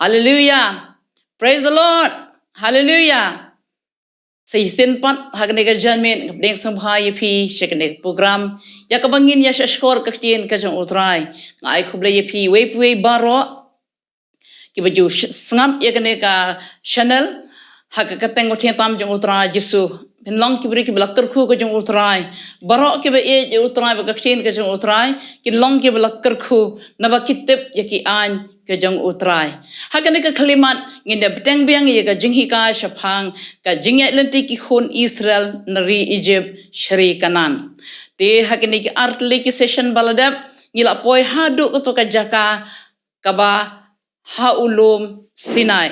Hallelujah. Praise the Lord. Hallelujah. Say sin pat hagne ka janmen kapdeng samha yepi shekne program ya kabangin ya shashkor kaktien ka jong utrai ngai khuble yepi we baro ki baju sngam yakne ka channel hakakateng othen tam jong utrai jisu long ki bri ki blakkar khu ka jong utrai baro ki be e utrai ba kaktien ka jong utrai ki long ki blakkar khu na ba kitep yaki an ka jong utrai hakane ka kalimat ngin de beteng biang ye ka jinghi ka shapang ka jingiaid LYNTI ki khun Israel nari Egypt shri kanan te hakane ki artli ki session baladap ngila poi hadu to ka jaka ka ba haulum Sinai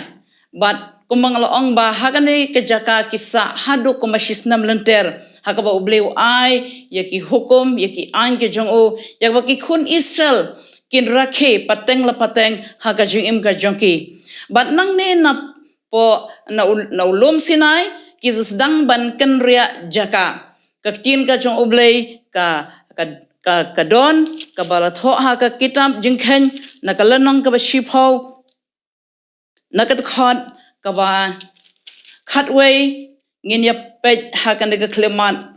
but kumang laong ba hakane ka jaka kisa hadu ko masisnam lenter hakaba ubleu ai yaki hukum yaki an ke jong o yak ki khun Israel kin rakhe pateng la pateng haka jingim ka jongki bat nang ne na po na ulum Sinai ki sedang ban ken ria jaka ka kin ka jong oblei ka don ka balat ho haka kitab jingkhen na ka lanong ka ba shipho na ka khot ka ba khatway ngin ya pe haka ne ka kleman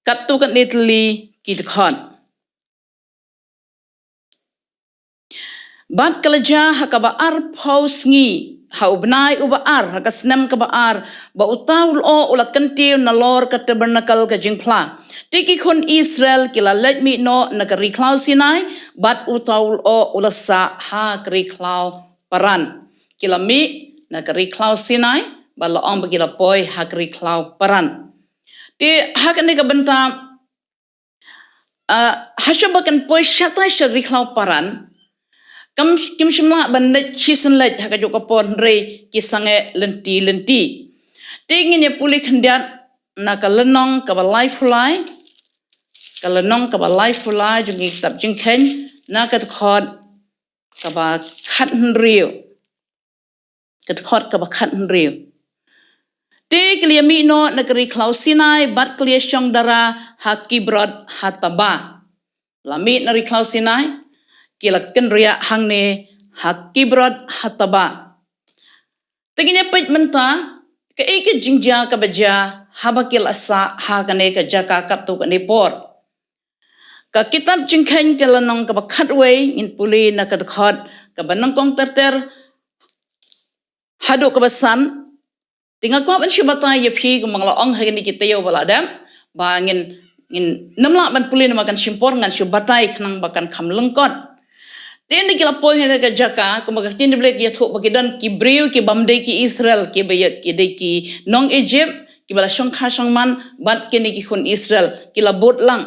katu ka netli ki khot Bat kalaja hakaba ar paus ngi haubnai uba ar hakasnem kaba ar ba utaul o ula kantiu na lor ka tabernacle ka jingpla tiki khun Israel kila let me no na ka riklau Sinai bat utaul o ula sa ha ka riklau paran kila mi na ka riklau Sinai ba laong ba kila poi ha ka riklau paran ti hakane ka benta hashabakan poi shatai sha riklau paran Kim shimla ban net chisen let haka joka pon rei kisange LYNTI tingin ya puli khandiat na ka lenong ka ba life fulai ka lenong ka ba life fulai jungi tab jingkhen na ka khot ka ba khat riu ka khot ka ba khat riu te kliya mi no na kri khlau Sinai bat kliya shong dara hakibrod hataba lami na ri khlau Sinai kila ken ria hangne hakibrod hataba tegine pej menta ke ike jingja ka baja habakil asa hagane ka jaka katu ka nepor ka kitab jingkhen ke lanong ka bakhatway in puli na ka khot ka banang kong terter hadu ka basan tinga ko ban shibata ye phi ko mangla ong hagani kitayo baladam ba ngin namla ban puli na makan shimpor ngan shubatai khnang bakan khamlengkot Tende kila poi hene ka jaka ko maga tende blek ya thok bagidan ki breu ki bamde ki Israel ki bayat ki de ki nong Egypt ki bala shong kha shong man bat kene ki khun Israel kila bot lang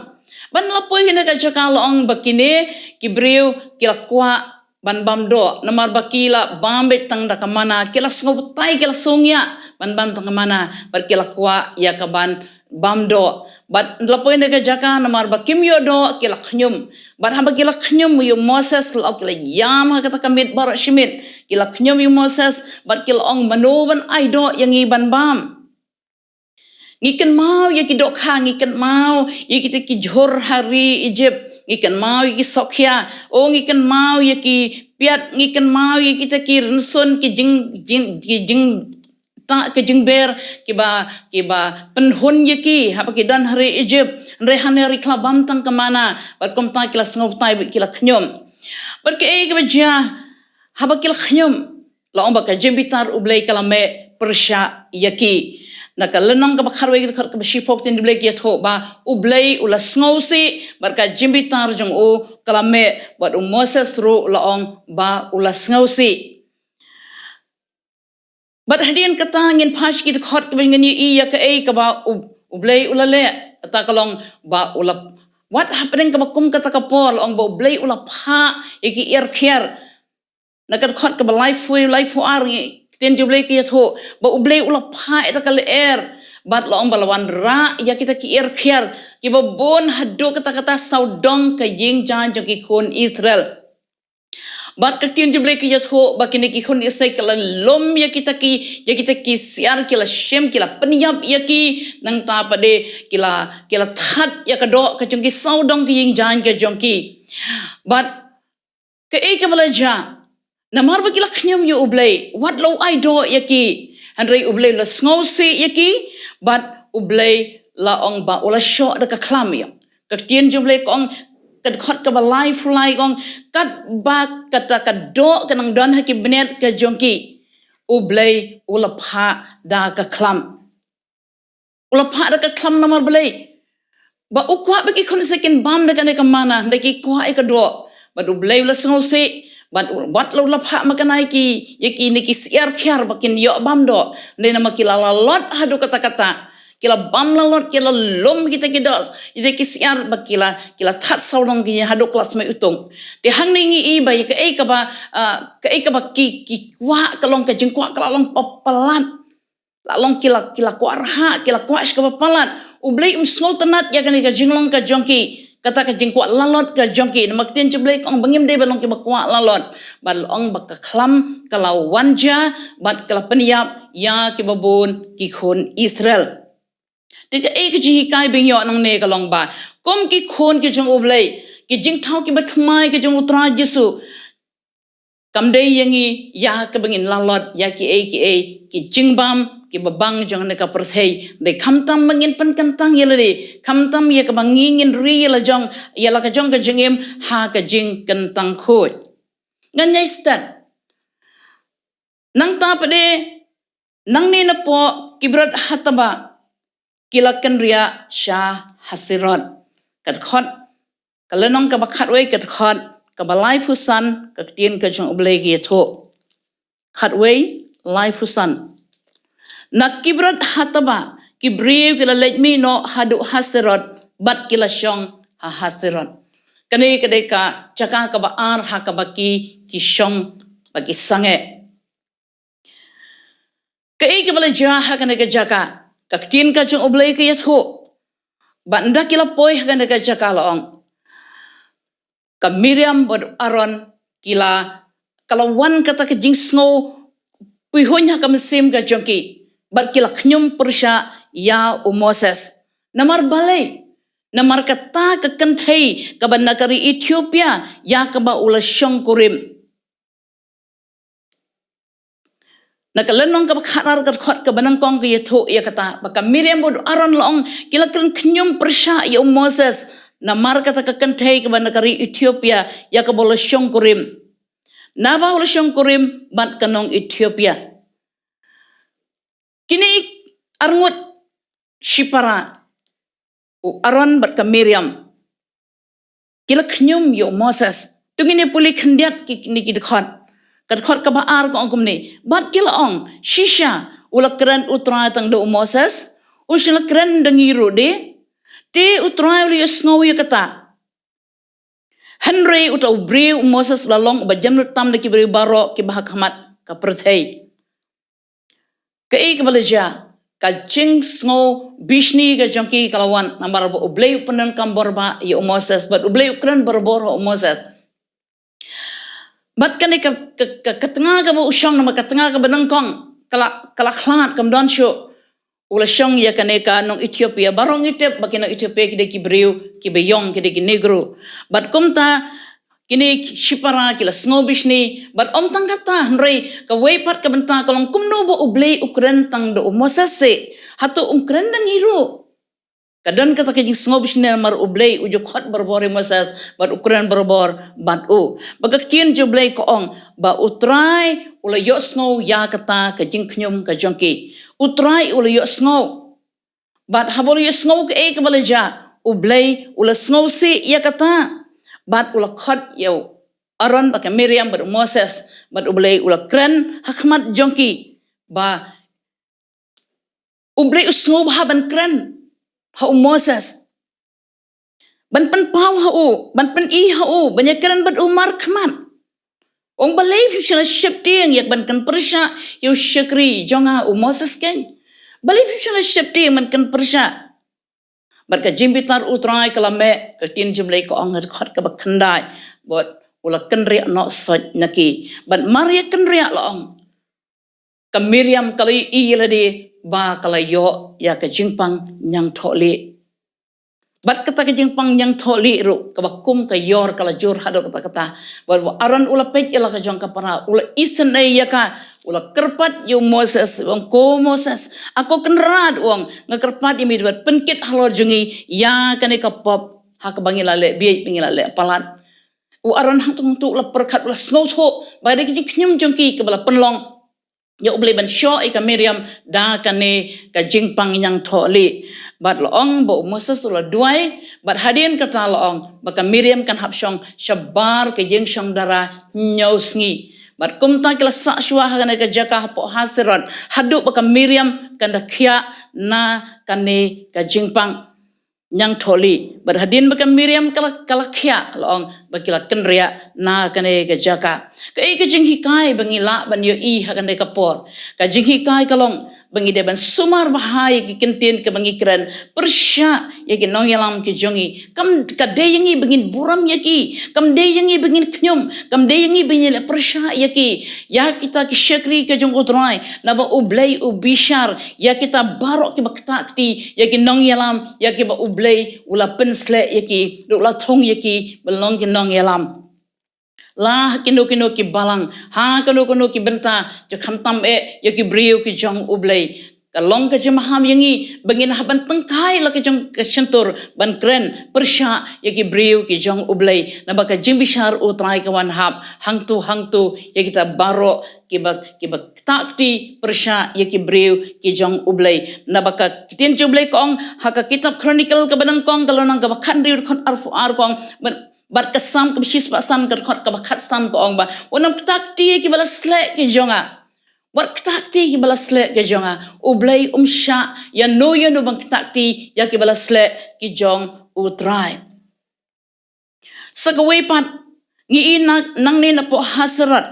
ban la poi hene ka jaka long bakine ki breu kila kwa ban bamdo namar bakila bambe tang da kamana kila sngotai kila songya ban bam tang kamana bar kila kwa ya ka ban bamdo bat lapoin de jaka namar bakim yodo kila khnyum bat haba kila khnyum yu Moses la kila yam ha kata kamit bar shimit kila khnyum yu Moses bat kila ong manoban aido yang iban bam ngiken mau ya ki dok kha ngiken mau ya kita ki jhor hari Egypt ngiken mau ya ki sokhya o ngiken mau ya ki piat ngiken mau ya kita ki rensun ki jing ta ke jingber kiba penhun yeki haba kidan hari Egypt rehan hari klabam tang kemana bat kom ta kila ngop tai kila khnyum bat ke e kebaja haba kila khnyum la omba ka jembitar ublei kala me persha yeki na ka lenong ka bakharwe ka shipok tin ublei ki tho ba ublei ula sngosi bat ka jembitar jong o kala me bat Moses ro la ong ba ula sngosi But hadian kata ngin pas ki khot ke ngin ya ka e ka ba ublei ulale ta kalong ba ula what happening ka kum kata ka por ong ba ublei ula pha yaki er kher na ka khot ka ba life fu ar ten jublei ki tho ba ublei ula pha ta ka er bat la ong ba lawan ra ya kita ki er kher ki ba bon haddo kata saudong ka ying jan jo ki khun Israel Bat katin jublei ki jatho bakine ki khun isai kala lom ya kita ki siar kila shem kila penyap ya ki nang ta pade kila that ya kado ka jongki saudong ki ying jan ka jongki but ke e ke balaja Namar bagila knyam yu ublay. Wat lo ay do yaki. Hanrei ublay la sngosi yaki. But ublay la ong ba ula syok da ka klam yu. Kaktian jublay kong kad khot ka ba lai fulay kong kat ba kata ka do kanang don haki benet ka jongki. Ublay ula pa da ka klam. Ula pa da ka klam namar balay. Ba ukwa bagi kon sekin bam da kanay kamana. Daki kwa ay ka do. But ublay ula sngosi. But what lo lapha makanai ki yaki niki siar khiar bakin yo bam do ne nama kila lalot hadu kata-kata kila bam lalot kila lom kita kidos ide ki siar bakila kila that saurang ki hadu kelas mai utung de hang ningi i ba ka ei ka ba ki kwa kalong ka jengkwa kalong papalat lalong kila kwa raha kila kwa ska papalat ublei small tanat ya kan ka jinglong ka jongki kata ka jingkwa lalot ka jongki namaktin jublay kong bangim de balong ki bakwa lalot balong baka klam kalau wanja bat kala peniap ya ki babun ki khun Israel tika ek ji kai bingyo nang ne kalong ba kom ki khun ki jong ublay ki jing thau ki bathmai ki jong utra Jesu kamde yangi ya ka bangin lalot ya ki jingbam ki babang jong ne ka perthei de khamtam bangin pan kantang yelade khamtam ye ka bangingin ri la jong yela ka jong ka jingim ha ka jing kantang khot nganyai stat nang ta pade nang ne na po kibrat hataba kilakan ria sha hasirat kat khot kalenong ka bakhat we kat khot ka balai fusan ka tien ka jong ublay gi tho khat we lai fusan nakibrat hataba kibriu kila lejmi no hadu hasirat bat kila syong ha hasirat kani kadeka caka ka baar ha ka baki ki syong baki sange kai ke bala jaha kana ka jaka kaktin ka jong oblay ka yatho banda kila poi kana ka jaka laong ka Miriam bod Aron kila kalawan kata ka jing snow puihon ha ka mesim ka jongki bat kila knyum persya ya Moses namar balay namar kata ka kanthei ka banakari Ethiopia ya ka ba ula syong kurim nakalenong ka bakharar ka khot ka banangkong ka yatho ya kata baka Miriam bod Aron laong kila knyum persya ya Moses namar kata ka kanthei ka banakari Ethiopia ya ka ba ula syong kurim naba ula syong kurim bat kanong Ethiopia kini arngut shipara Aron bat ka Miriam kila knyum yo Moses tungini puli khendiat ki kini ki khot ka baar ko angkum ni bat kila ong shisha ula kran utra tang do Moses usila kran dangiru de te utra uli sngow ya kata Henry uta ubri Moses lalong ba jamnut tam de ki bri baro ki bahakamat ka perthei kai ka balaja ka jing snow bishni ka jongki kalawan nambar bo ublay upanan kamborba ya Moses but ublay ukran borbor Moses bat kani ka tengah ka bo usyong nama ka tengah ka benangkong kala khlat kam don syo ula syong ya kani ka nong Ethiopia barong itep bakina Ethiopia kide ki briu ki beyong kide ki negro bat kumta kini shipara kila snow bishni but om tang kata nrei ka weipat ka benta kalong kumno bo ublay ukran tang do Moses se hatu ukran nang iru kadan kata ka jing snow bishni mar ublay ujo khot barbore Moses but ukran barbor bat o bagak tien jo blay ko ong ba utrai ula yo snow ya kata ka jing knyum ka jongki utrai ula yo snow but habol yo snow ka ka balaja ublay ula snow si ya kata bat ula khot yo Aron baka Miriam bat Moses bat ublay ula kren hakmat jongki ba ublay usnow ha ban kren ha Moses ban pan pau ha ban pan i ha banyak kren bat umar khmat ong balay fushla shepting yak ban kan persya yo syakri jonga Moses ken balay fushla shepting man kan persya bat ka jimbitar utrai kalame ka tin jumlay ko ang khot ka bakhandai bot ula kenria no soj naki bat maria kenria laong ka Miriam kalai i ladi ba kalayo ya ka jingpang nyang thole Bat kata kejengpang yang tholi ru kabakum ka yor kala jur hado kata bahwa aran ula pej ila ka jong kapara ula isen ya ka ula kerpat yu Moses wong ko Moses ako kenrad wong ngakerpat imi buat penkit halor jungi ya kane kapop ha kabangi lale biai pingi lale palat u aran hang tung tu ula perkat ula snow tho ba de kijing knyum jongki ke bala penlong ya uble ban syo ika Miriam da kane ka jingpang yang tholi bat loong bo Moses ula duai bat hadin kata loong baka Miriam kan hapsyong syabar ke jing syong dara nyausngi bat kumta kila sa syua kane ka jaka hapo hasirat haduk baka Miriam kan da khia na kane ka jingpang yang tholi bat hadin baka Miriam kala khia loong bakila kenria na kane ka jaka kai ka jing hikai bangila ban yo I hakane ka por ka jing hikai kalong bangi de ban sumar bahai ki kintin ke bangi keren persya ya ki nong yalam ki jongi kam ka de yangi bangin buram ya ki kam de yangi bangin knyum kam de yangi bangin persya ya ki ya kita ki syakri ke jong utrai na ba ublay ubishar ya kita barok ki baktakti ya ki nong yalam ya ki ba ublay ula pensle ya ki la thong ya ki belong ki nong yalam lah kino ki balang ha kino ki benta jo khamtam ya ki briu ki jong ublay kalong ka jemaham yangi bangin haban tengkai la ki jong ka sentur ban kren persya ya ki briu ki jong ublay na baka jimbishar utrai ka wan hap hangtu ya kita baro ki ba takti persya ya ki briu ki jong ublay na baka kitin jublay kong haka kitab chronicle ka banang kong kalonang ka bakhan riu khot ar kong bat kasam ke bisis pasan ke khot ke bakat san ko ong ba onam takti ki bala slek ki jonga wat takti ki bala slek ki jonga ublay sya ya no bang takti ya ki bala slek ki jong utrai sagawe pat ngi nang ni na po hasrat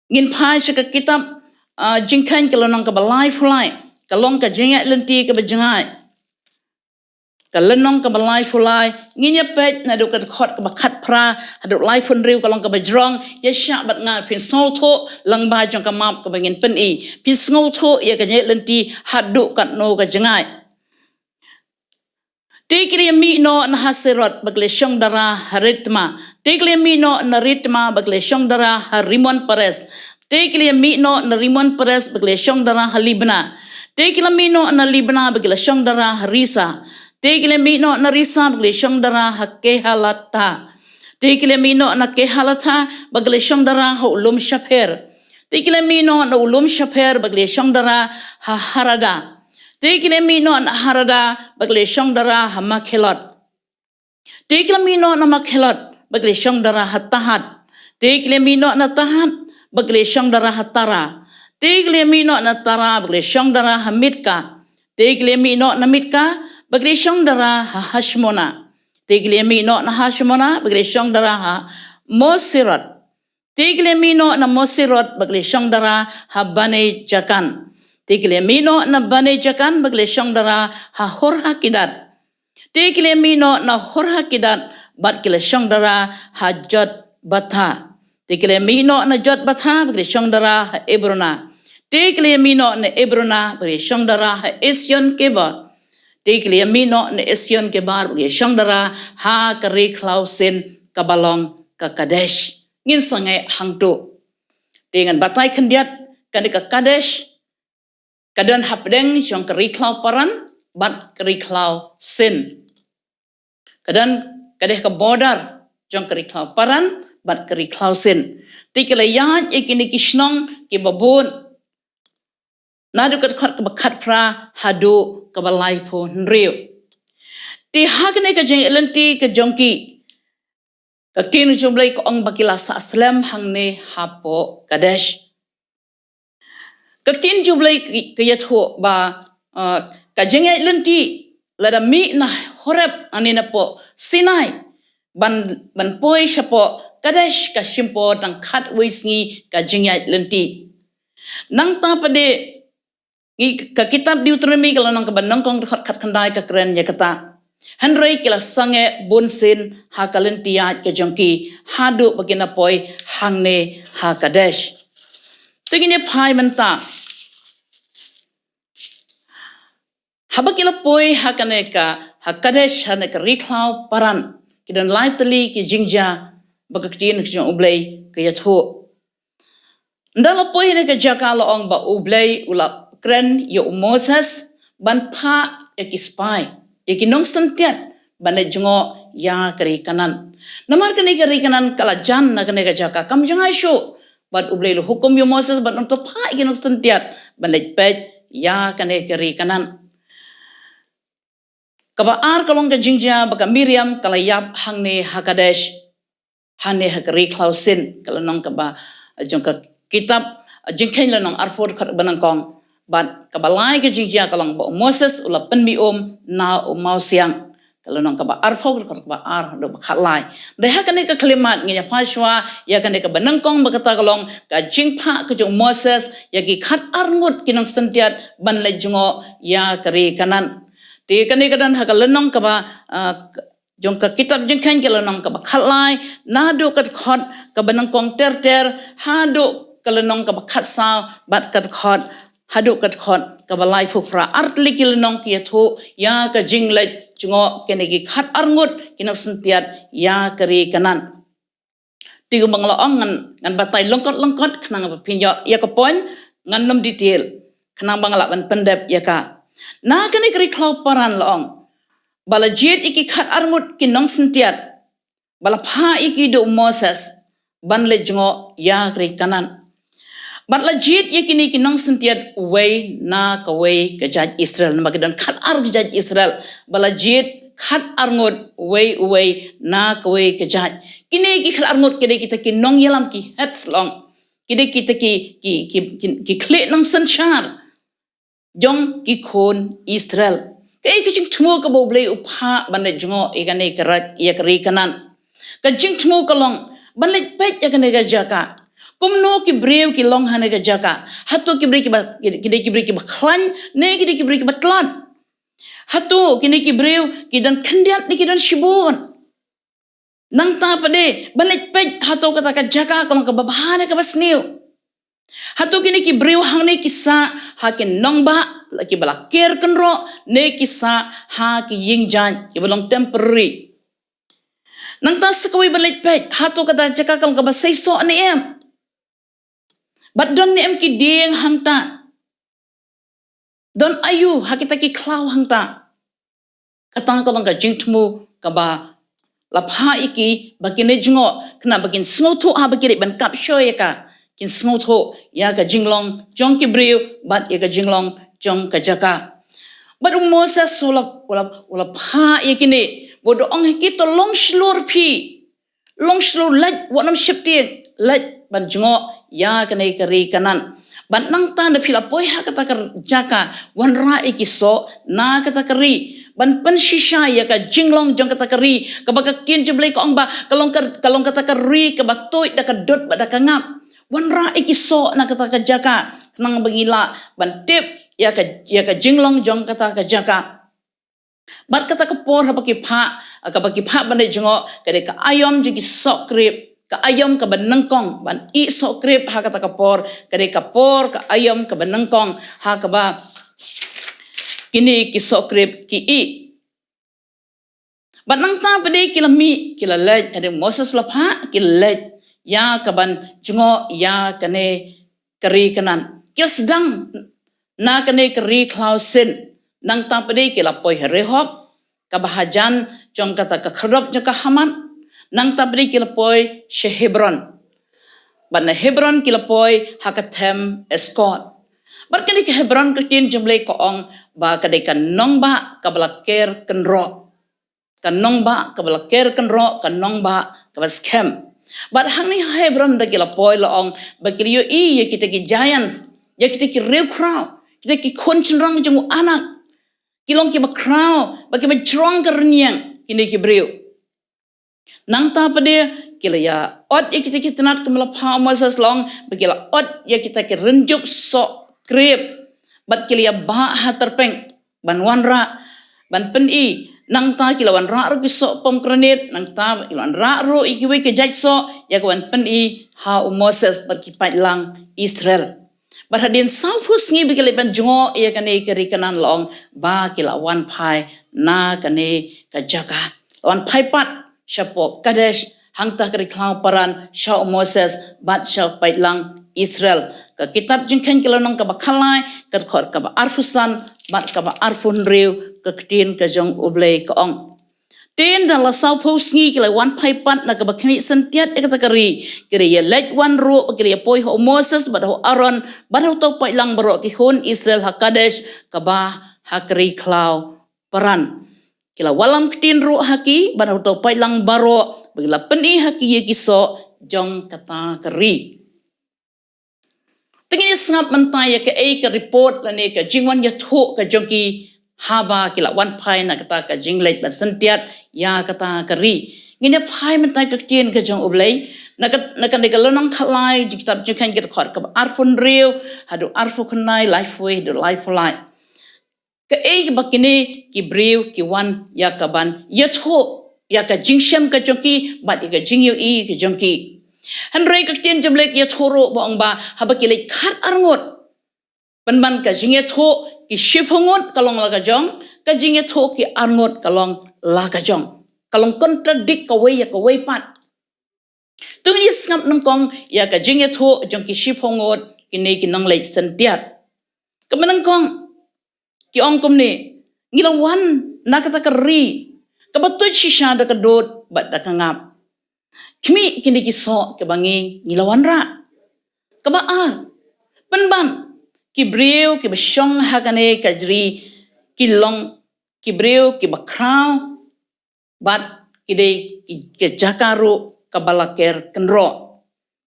ngin phai ka kitab jingkhan ke lonang ka balai fulai kalong ka jingiaid LYNTI ka bajangai kalenong ka balai fulai nginya pet na do ka khot ka bakat pra hadu lai fun riu kalong ka bajrong ya sya bat nga pin sol tho lang ba jong ka map ka bangin pen I pin sngo tho ya ka jingiaid LYNTI hadu kat no ka jangai tikri mi no na hasirat bagle syong dara haritma tikri mi no na ritma bagle syong dara harimon pares tikri mi no na rimon pares bagle syong dara halibna tikri mi no na libna bagle syong dara harisa Tikle mino na risa bagle syong dara hakke halata. Tikle mino na ke halata bagle syong dara ha ulum syapher. Tikle mino na ulum syapher bagle syong dara ha harada. Tikle mino na harada bagle syong dara ha makhelot. Tikle mino na makhelot bagle syong dara ha tahat. Tikle mino na tahat bagle syong dara ha tara. Tikle mino na tara bagle syong dara ha mitka. Tikle mino na mitka bagle syong dara ha hashmona tigle mino na hashmona bagle syong dara ha mosirat tigle mino na mosirat bagle syong dara ha bane jakan tigle mino na bane jakan bagle syong dara ha horha kidat tigle mino na horha kidat bagle syong dara ha jot batha tigle mino na jot batha bagle syong dara ha ebrona tigle mino na ebrona bagle syong dara ha esyon keba Tikli mino ne esyon ke bar ge shongdara ha kari klausin kabalong ka Kadesh ngin sangai hangtu dengan batai kendiat kan ka Kadesh kadan hapdeng jong kari klau paran bat kari klau sin kadan kadeh ka border jong kari klau paran bat kari klau sin tikle yan ikini kishnong ke babun nadu kat khat bakat pra hadu kabalai po nriu ti hakne ka jeng LYNTI ka jongki ka kin jumlai ko ang bakila sa aslam hangne hapo Kadesh ka tin jumlai ka yatho ba ka jeng LYNTI lada mi na horep anina po Sinai ban poi shapo Kadesh ka shimpo tang khat wisngi ka jeng LYNTI nang ta pade ka kitab Deuteronomy kalau nang kabanang kong khat khandai ka kren ya kata hanrei kila sange bunsin ha LYNTI ka jongki hadu bagina poi hangne ha Kadesh tingine phai menta habakila poi ha kaneka Hakadesh hana ke riklau paran kidan laitali ki jingja bakaktin ke jong ublay ke yatho. Ndala poy ne ke jaka loong ba ublay ulap kren yo Moses ban pa ekispai yaki Nongstoin tiat ban jongo ya keri kanan. Namar kene keri kanan kala jan na kene ke jaka kam jangai sho ban ublay lo hukum yo Moses ban untuk pa yaki Nongstoin tiat ban pet ya kene keri kanan. Kaba kalong ka jingja baka Miriam kala yap hangne hakadesh hangne hakari klausin kala nong kaba jong ka kitab jingkain la nong arfor khat banang kong bat kaba lai ka jingja kalong ba Moses ula penbi na Mawiong kala nong kaba arfor khat ba do khat lai de hakane ka kalimat ngiya paswa ya kane ka banang kong bakata kalong ka jingpa ka jong Moses yagi khat arngut kinong sentiat ban le jongo ya kari kanan. Ti kani kadan hakalenong kaba jong ka kitab jengkan kalenong kaba khatlai nado kat khot kaba nangkong ter hado kalenong kaba khatsaw bat kat khot hado kat khot kaba lai phupra artli kilenong ki thu ya ka jinglej jungo kenegi khat arngut kinak sentiat ya kari kanan. Ti banglaong ngan batai longkot khnang pinjo ya ka poin ngan nom detail khnang bangla ban pendep ya ka. Na kani keri klau paran loong bala jit iki khat arngut ki Nongstoin tiat bala pha iki do Moses ban le jongo ya keri kanan ban la jit iki ki Nongstoin tiat way na ka way ka jaj Israel na makidan khat ar ka jaj Israel bala jit khat arngut way na ka way ka jaj kini ki khat arngut kini kita ki nong yalam ki hats long kini kita ki kle Nongstoin char jong ki KHUN Israel kay kajing tumo ka boblay upha banle jongo igane karat ya kari kanan kajing tumo kalong banle pet ya kane jaka kumno ki brew ki long hane ga jaka hato ki bre ki ba klan ne ki bre ki ba tlan hato kini ki brew ki dan kandiat ni ki dan shibun nang ta pade banle pet hato kata ka jaka kalong ka babahane ka basniu hato kini ki brew hang ne kisa hakin nongba laki bala ker kenro ne kisa ha ki yingjan ki balong temporary nang ta sakawi balit pet hato kata jaka kalong ka basay so ne em but don ne em ki ding hangta don ayu hakita ki klaw hangta katang kalong ka jingtmu ka ba lapha iki bakine jungo kena bakin snotu ha bakire ban kap shoy ka kin snotho ya ka jinglong jong ki brew bat ya ka jinglong jong ka jaka but Moses ulap ha yakini bodo ong hiki to long slur laj wanam shipti laj ban jongo ya kanai kari kanan ban nang ta na phila poi ha kata kar jaka wan ra ikiso na kata kari ban pen shisha ya ka jinglong jong kata kari ka baka Kyntiewbor ka ong ba kalong kata kari ka batoi da ka dot ba da ka ngap wanra ikiso na kata ka jaka nang bangila ban tip ya ka jinglong jong kata ka jaka bat kata ka por habaki pha bane jongo kade ka ayom jigi sok krip ka ayom ka banengkong ban I sok krip ha kata ka por kade ka por ka ayom ka banengkong ha ka ba kini ki sok krip ki I ban nang ta pade kila lej ade Moses lapha kila lej ya kaban jongo ya kane kari kanan kil sedang na kane kari klausin nang tampade kila poi herehop kabahajan jong kata ka khrop jaka haman nang tampade kila poi Hebron ban Hebron kila poi hakatem escort bar kane ke Hebron ketin jumlai ko ong ba kade kan nongba kabalaker kenro kan nongba kabalaker kenro kan nongba kabaskem but hangni Hebron da kila poi loong bakiliyo I ya kita ki giants ya kita ki real crowd kita ki koncenrang jemu anak kilong ki ba crowd bagi ba strong kerniang kini ki brew nang ta pade kila ya ot ya kita ki tenat kemala pa Moses long bagila ot ya kita ki renjup so krip bat kila ya ba ha terpeng ban wanra ban pen I nang ta kilawan ra ro kisok pom krenit nang ta kilawan ra ro ikiwe ke jaj so ya kawan pen I ha Moses berkipat lang Israel Berhadin salfus ngi bikili ban jongo ia kane keri kanan long ba kila wan pai na kane kajaka wan pai pat syapo kadesh hangta keri klau paran syau Moses bat syau paitlang Israel ke kitab jengken kilo nang ka bakhalai ke khot ka ba arfusan bat ka ba arfun riu ke ketin ke jong ublei ke ong ten dan la sau pos ngi kila wan pai pat na ka bakhni sentiat e kata keri ya let wan ru keri ya poi ho Moses bat ho Aaron bat ho to paitlang baro ki KHUN Israel ha kadesh ka ba ha keri klau paran kila walam ketin ru haki bat ho to paitlang baro bagila peni haki ye kiso jong kata keri Tengini sangap mentai ya ke report la ne ka jingwan ya thu ka jongki haba kila wan pai na kata ka jinglet ban sentiat ya kata keri ngine pai mentai ka tien ka jong ublei na ka ne ka lonong khalai ji kitab jengkan kita khot ka arfun riu hadu arfu khnai life way do life life ka bakini ki briu ki wan ya ka ban ya thu ya ka jingshem ka jongki bat ka jingyu I ka jongki Henry kaktian jemlek ya thoro bong ba habakilek khat arngot banban ka jinge tho ki shifhongot kalong la ka jong ka jinge tho ki arngot kalong la ka jong kalong contradict ka we pat tung ni ngap nang kong ya ka jinge tho jong ki shifhongot ki ne ki nang lei sentiat ka manang kong ki ong kum ni ngilawan na kata keri ka batu shisha da ka dot bat da ka ngap Kimi kini kiso ke bangi nilawan ra. Kabaar. Penban. Kibriu ki basyong hakane kajri kilong kibriu ki bakrau bat kide ki jakaru kabalaker kenro.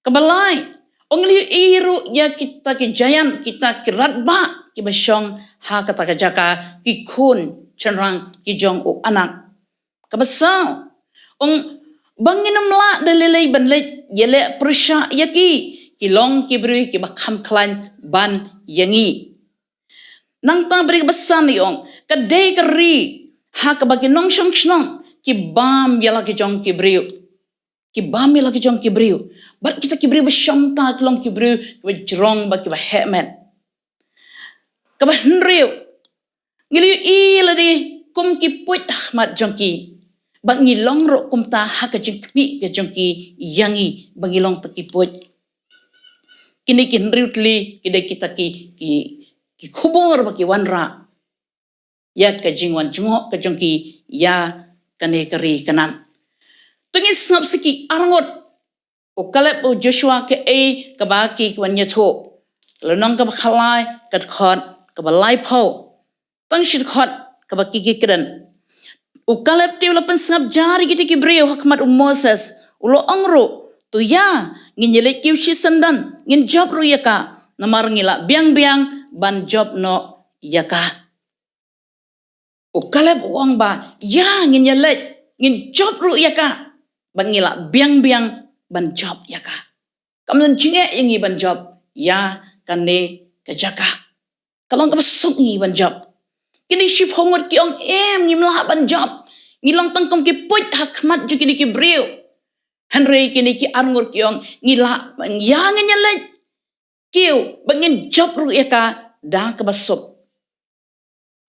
Kabalai. Ongli iru ya kita ki jayan kita ki ratba ki basyong ha kata kajaka ki KHUN cenrang ki jong u anak. Kabasau. Banginum la dalilai banlet yele persya yaki kilong kibrui ki bakham klan ban yangi nang ta beri besan yong kadai keri ha ka bagi nong shong shnong ki bam yala ki jong kibriu bat kita kibriu besyam ta kilong kibriu ki jrong ba ki ba hemet ka ba hnriu ngiliu I ladi kum ki put ahmad jongki Bang ngilong ro kumta ha ka jingpi ka jongki yangi bangilong takipot kini kin riutli kide kita ki khubor baki wanra ya ka jingwan jumo ka jongki ya kane kari kanan tungis ngap siki arangot o kalep o Joshua ke ka baki kwan yatho lonong ka bakhalai ka khot ka balai pho tang shit khot ka baki ki kran Ukalep tiu lapan sangap jari kita kibriu hakmat Moses ulo angro tu ya ngin yelek kiu SNADON ngin job ru yaka namar ngila biang ban job no yaka Ukalep uang ba ya ngin yelek ngin job ru yaka ban ngila biang ban job yaka kamen jinge yangi ban job ya kane kajaka kalong kabasok ngi ban job Kini ship hongot ki ong ngimla ban job. Ngilang tangkom ki put hakmat ju kini ki briu. Henry kini ki arngur ki ong ngila yang nyelej. Kiu bangin job ru ka da ka basop.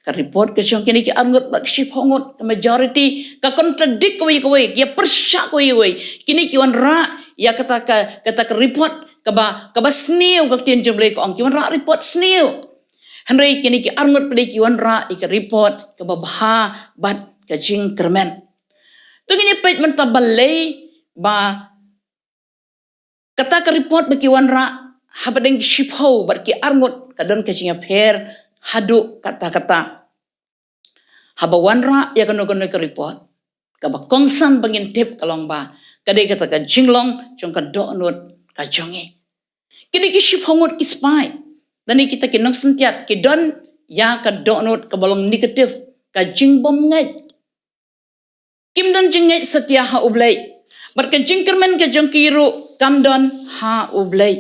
Ka report ke siong kini ki arngur bak ship hongot ka majority ka contradict ko ki persya ko kini ki wan ra ya kata ka report ka ba snew ka tin jumle ko ong ki wan ra report snew. Henry kini ki arngot pedi ki wan ra ika report ka babha bat ka jing kermen. Tu kini pet mentabalai ba kata ka report baki wan ra habadeng shipho bat ki arngot kadon ka jing apher hadu kata-kata. Haba wan ra ya kano ka report ka ba kongsan bangin tip kalong ba kadai kata ka jinglong jong ka donut ka jonge. Kini ki shipho ngot ki spy. Dan kita kinong sentiat kidon ya ka donut ka balong negatif ka jingbom ngai kim don jingai setia ha ublai bar ka jingkermen ka jongkiru kam don ha ublai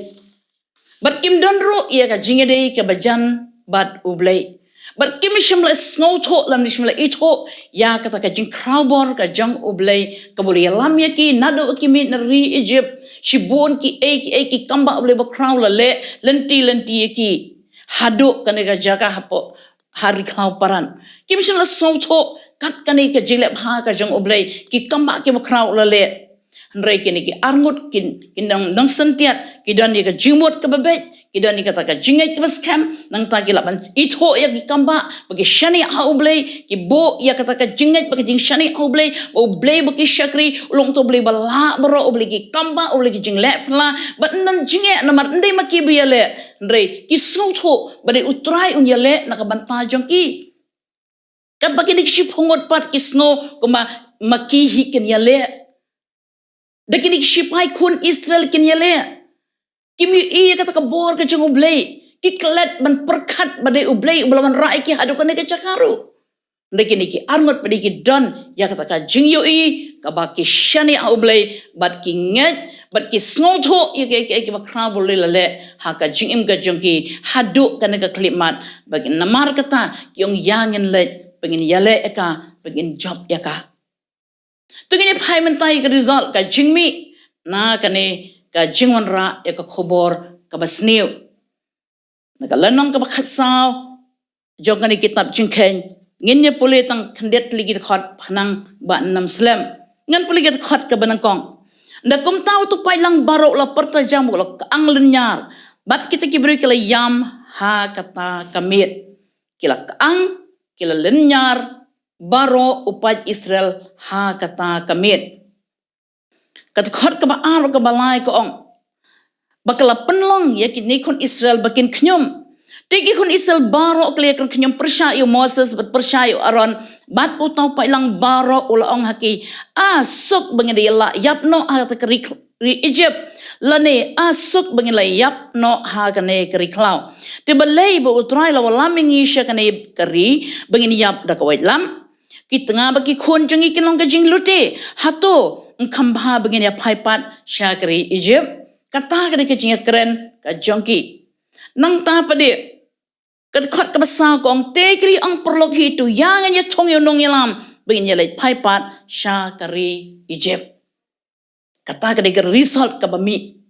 bar kim don ru ya ka jingedei ka bajan bat ublai But kim shimla snow to lam ni shimla ito ya kata ka jing crowbor ka jang oblay ka boli lam ya ki nado ki mi na ri Egypt shibon ki ki kamba oblay ba crown la le lenti ki hado ka ka jaga hapo hari kau paran kim shimla snow to kat ka ka jilep ha ka jang oblay ki kamba ki ba crown la le Henry kini ki arngut kin nang sentiat kidan ni ka jimut ka babet kidan ni kata ka jingiaid ka scam nang ta ki laban ito ya ki kamba bagi shani aublay ki bo ya kata ka jingiaid bagi jing shani aublay oblay bagi syakri ulong to blay bala bro oblay ki kamba oblay ki jing lep la but nang jingiaid na mar ndai maki biale Henry ki snoto bade utrai un yale nakabanta jong ki kat bagi dik ship hongot pat ki snow kuma maki hikin yale Dakinik sipai KHUN Israel kin yale. Kimi iya kata ka bor ka jang ublay. Ki klet ban perkat badai ublay ublaman rai ki hadu ka cakaru. Dakinik ki arngot badai ki don ya kata ka jing yo i ka ba ki shani a ublay bat ki nget bat ki snotho ya ki bakra boleh lale ha ka jing im ka jang ki hadu ka klimat bagi namar kata yung yangin le pengin yale eka pengin job ya ka. Tungin pai mentai ke result ka jingmi na kane ka jingwan ra ya ka khobor ka basniu na ka lanong ka bakhasaw jong kane kitab jingken nginye puli tang khandet ligi khot phanang ba nam slam ngan puli get khot ka banangkong nda kum tau tu pai lang baro la perta jam la ang lenyar bat kita ki beri kala yam ha kata kamit kila ang kila lenyar baro upat Israel ha kata kamit kat khot ka ba aro ka balai ko ong bakala penlong ya kini KHUN Israel bakin knyum tigi KHUN Israel baro kle kan knyum persya yo Moses bat persya yo Aaron bat utau pa ilang baro ula ong haki asuk bangin la yapno ha ta kri Egypt lane asuk bangin la yapno ha kane kri klau te balai bo utrai la walamingi sya kane kri bangin yap da kawait lam ki tengah bagi KHUN jangi kinong ka jing lute hato ngkambha begini ya paipat syakri Egypt kata ka jing keren ka jongki nang ta pade kat khot ka basa ko ang tekri ang perlog hitu yang nya chong yo nong yalam begini lai paipat syakri Egypt kata ka result ka bami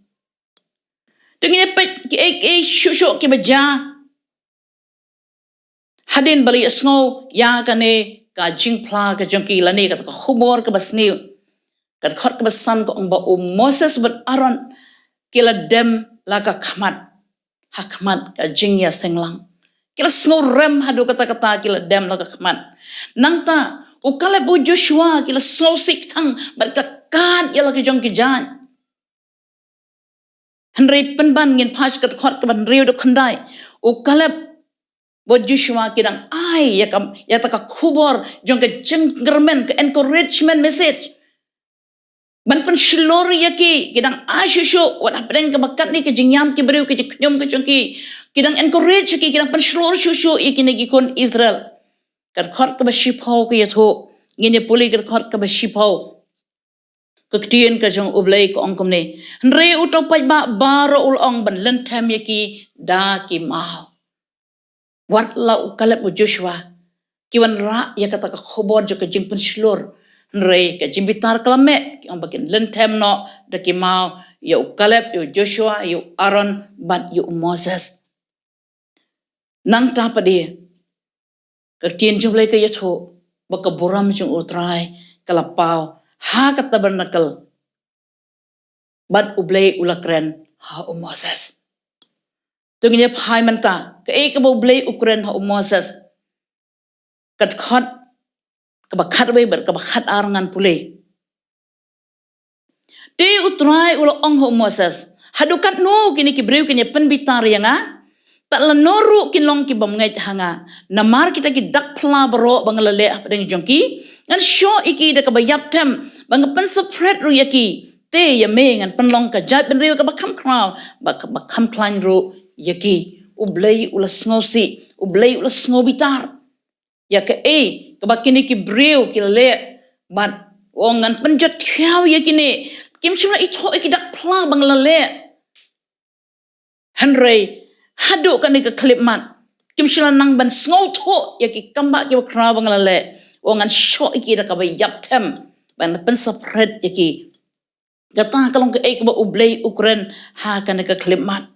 dengan pet ki shushu ki baja hadin bali snow ya kane ka jing pla ka jongki lani ka khubor ka basniu ka khot ka basan ko ang ba Moses bat Aaron kila dem la ka khmat hakmat ka jing ya senglang kila snow rem hadu kata kila dem la ka khmat nangta ukale bu Joshua kila snow sik thang bat ka kan ya la ka jongki jan Henry penban ngin pas ka khot ka ban riu do khandai ukale Buat Joshua kidang ai ya taka khubor jong ke jenggermen ke encouragement message ban pen shlori yaki kidang ashushu wat apeng ke bakat ni ke jingyam ki beriu ke jnyom ke jongki kidang encourage ki kidang pen shlor shushu ikine ki KHUN Israel kar khot ke bashipau ke yatho ngine puli kar khot ke bashipau kektien ke jong ublai ko ongkom ne nre utopai ba baro ulong ban lentem yaki da ki mau Wat la ukalap mo Joshua. Kiwan ra ya kata ka khobor jo ka jing penslur. Nre ka jimbitar klame. Ki ang bakin lentem no. Daki mau ya ukalap ya Joshua ya Aaron bat ya Moses. Nang tapa dia. Kertien jumlai ka yatho. Baka buram jung utrai. Kalapau. Ha kata bernakal. Bat ublay ulakren ha Moses. Tungnya phai manta ka e ka boblay ukren ha Moses kat khot ka bakhat we ber ka bakhat arangan pulay ti utrai ulo ong ha Moses hadukat no kini ki breu kini penbitar yanga tak lanoru kinlong ki bamngai hanga namar kita ki dak phla baro bangalale apdeng jongki ngan sho iki da ka bayap tem bang pen spread ru yaki te yame ngan penlong ka jat ben reu ka bakham kraw bakham klan ru yaki ublay ula sngosi ublay ula snobitar ya ke kabakini ki breu ki le bat ongan penjat khiao yakini kim shuna itho ikidak pla banglale Henry hadu kan ka klip mat kimshlan nang ban sngo tho ya ki kamba ki kra bang la le wangan sho ki da ka ba yap them ban pen sapret ya ki gata kalong ke ek ba ublay ukren ha kan ka klimat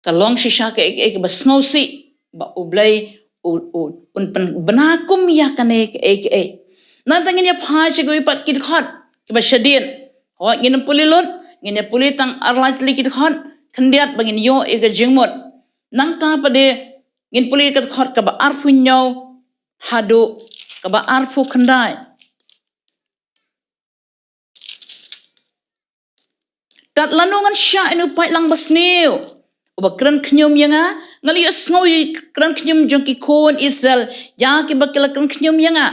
kalong shisha ke ek ba sngo si ba ublay un pen benakum ya kan ek nantangin ya pha chigoi pat kit khot ki ba shadin ho ngin pulilon ngin puli tang arlat li kit khot khandiat bangin yo ek jingmot nang ta pa de ngin puli kat khot ka ba arfu nyaw hadu ka ba arfu khandai tat lanungan sya inu pai lang basniu uba kran khnyum yanga ngali sngoy kran khnyum jong ki KHUN Israel ya ki bakila kran khnyum yanga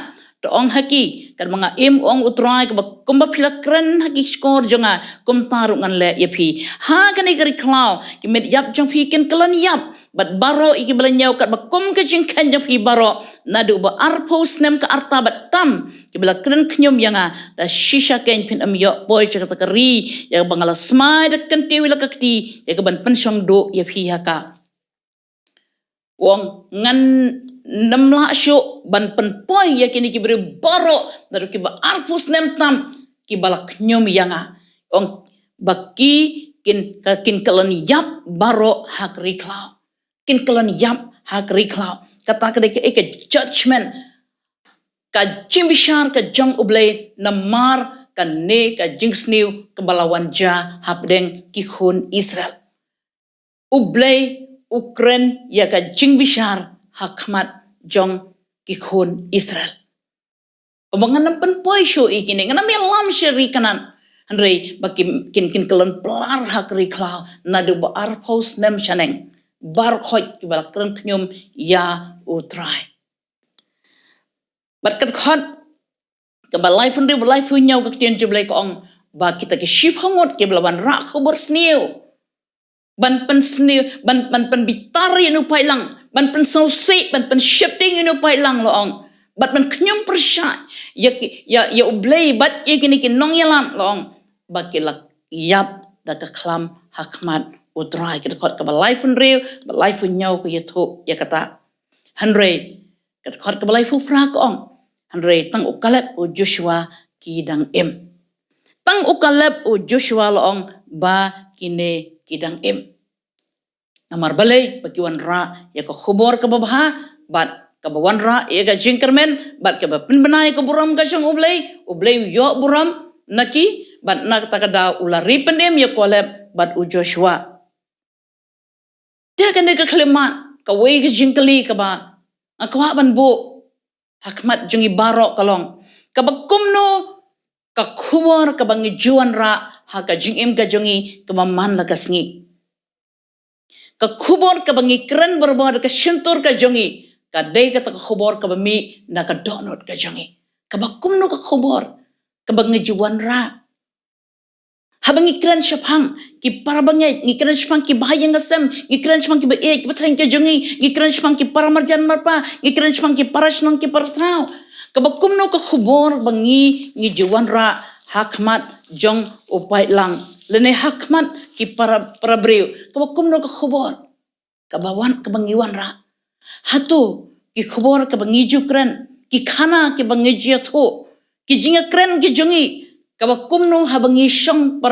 to ong haki kan mga ong utrai ka kumba phila kran haki skor jonga kum taru ngan le yapi ha kan ikari klau ki met yap jong phi ken kalan yap bat baro iki belanyau kat bakum ke jingkan jong phi baro nadu ba arpo snem ka arta bat tam ki bela kran khnyum yanga da shisha ken pin am yo boy chaka kari ya bangala smai da Kyntiewbor la kakti ya ban pensyong do yapi haka wong ngan namla syo ban penpoy ya kini ki beri baro nadu ki ba arpus nem tam ki bala khnyum yanga ong baki kin kalan yap baro hak riklau kin kalan yap hak riklau kata kadai ke judgment ka jimbishar ka jong ublay namar ka ne ka jingsniu ka balawan ja hapdeng ki KHUN Israel ublay ukren ya ka jingbishar hakmat jong ki KHUN Israel obangan nampan poi syo ikini ngana mi lam sheri kanan Henry baki kin kelon pelar hak riklau nadu ba arpos nem chaneng bar khoi ki bala kran khnyum ya utrai bat kat khot ka ba life Henry ba life nyau ka tien jublai ko ong ba kita ki shif hangot ki bala ban ra khobor sniu ban pen sniu ban bitari nu pai lang ban pen sausi ban pen shifting nu pai lang lo ong bat man khnyum persya ya ublay bat ikini kin nong yalam lo ong bakilak yap da ka khlam hakmat utrai kita khot ka ba life Henry ba life nyau ko yathu ya kata Henry kita khot ka ba life fra ko ong Henry tang ukalep o Joshua ki dang em tang ukalep o Joshua lo ong ba kine kidang em namar balay bagiwan ra ya ka khubor ka babha bat ka bawan ra ya ka jingkermen bat ka ba penbenai ka buram ka jong ublay yo buram naki bat nak takada ulari pendem ya kolep bat u Joshua dia kan ka klimat ka wei ka jingkeli ka ba akwa ban bu hakmat jungi baro kalong ka bakumno ka khubor ka bangi juan ra ha ka jingem ka jungi ka man la kasngi ka khubor ka bangi kran berbor ka shentor ka jungi ka dei ka khubor ka bami na ka donot ka jungi ka bakumno ka khubor ka bangi juan ra habang ikran syapang ki parabangay ikran syapang ki bahayang asam ikran syapang ki baik batang ka jungi ikran syapang ki paramarjan marpa ikran syapang ki parasnong ki parasraw kabakumno ka khubor bangi ngi juwan ra hakmat jong upay lang lene hakmat ki parabriw kabakumno ka khubor kabawan kabangiwan ra hatu ki khubor kabangi jukran ki khana ki bangi jiatho ki jinga kren ki jungi kabakumno habangi syong